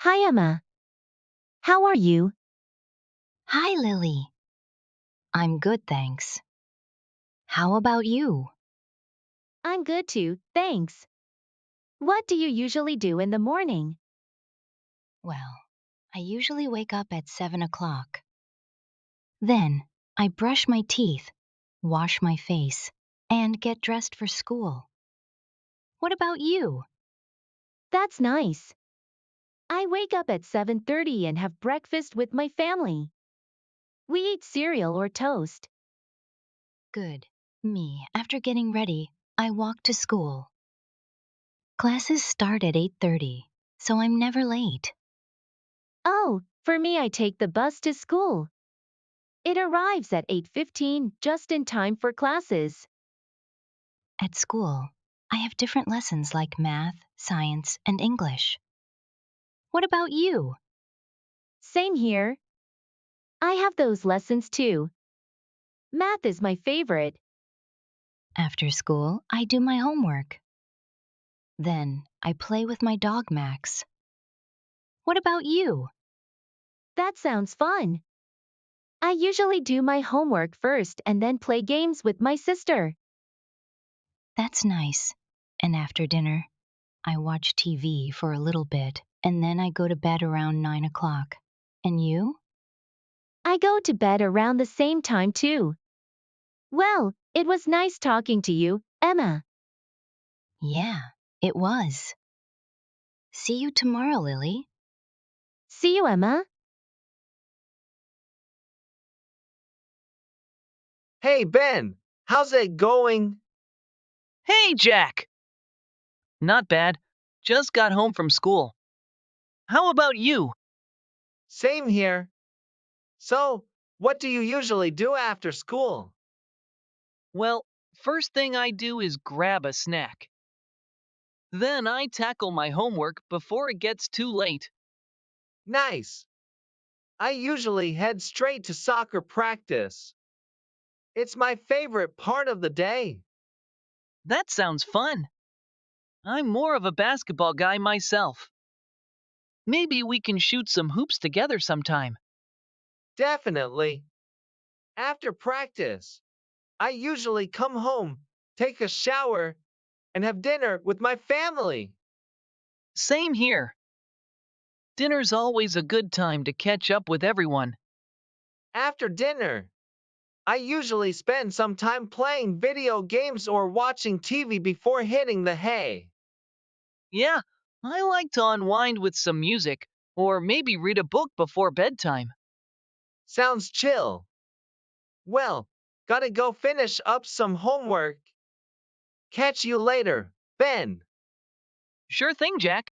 Hi, Emma. How are you? Hi, Lily. I'm good, thanks. How about you? I'm good too, thanks. What do you usually do in the morning? Well, I usually wake up at 7 o'clock. Then, I brush my teeth, wash my face, and get dressed for school. What about you? That's nice. I wake up at 7:30 and have breakfast with my family. We eat cereal or toast. Good. Me, after getting ready, I walk to school. Classes start at 8:30, so I'm never late. Oh, for me I take the bus to school. It arrives at 8:15 just in time for classes. At school, I have different lessons like math, science, and English. What about you? Same here. I have those lessons too. Math is my favorite. After school, I do my homework. Then I play with my dog Max. What about you? That sounds fun. I usually do my homework first and then play games with my sister. That's nice. And after dinner, I watch TV for a little bit, and then I go to bed around 9 o'clock. And you? I go to bed around the same time too. Well, it was nice talking to you, Emma. Yeah, it was. See you tomorrow, Lily. See you, Emma. Hey, Ben, how's it going? Hey, Jack! Not bad. Just got home from school. How about you? Same here. So, what do you usually do after school? Well, first thing I do is grab a snack. Then I tackle my homework before it gets too late. Nice. I usually head straight to soccer practice. It's my favorite part of the day. That sounds fun. I'm more of a basketball guy myself. Maybe we can shoot some hoops together sometime. Definitely. After practice, I usually come home, take a shower, and have dinner with my family. Same here. Dinner's always a good time to catch up with everyone. After dinner, I usually spend some time playing video games or watching TV before hitting the hay. Yeah, I like to unwind with some music, or maybe read a book before bedtime. Sounds chill. Well, gotta go finish up some homework. Catch you later, Ben. Sure thing, Jack.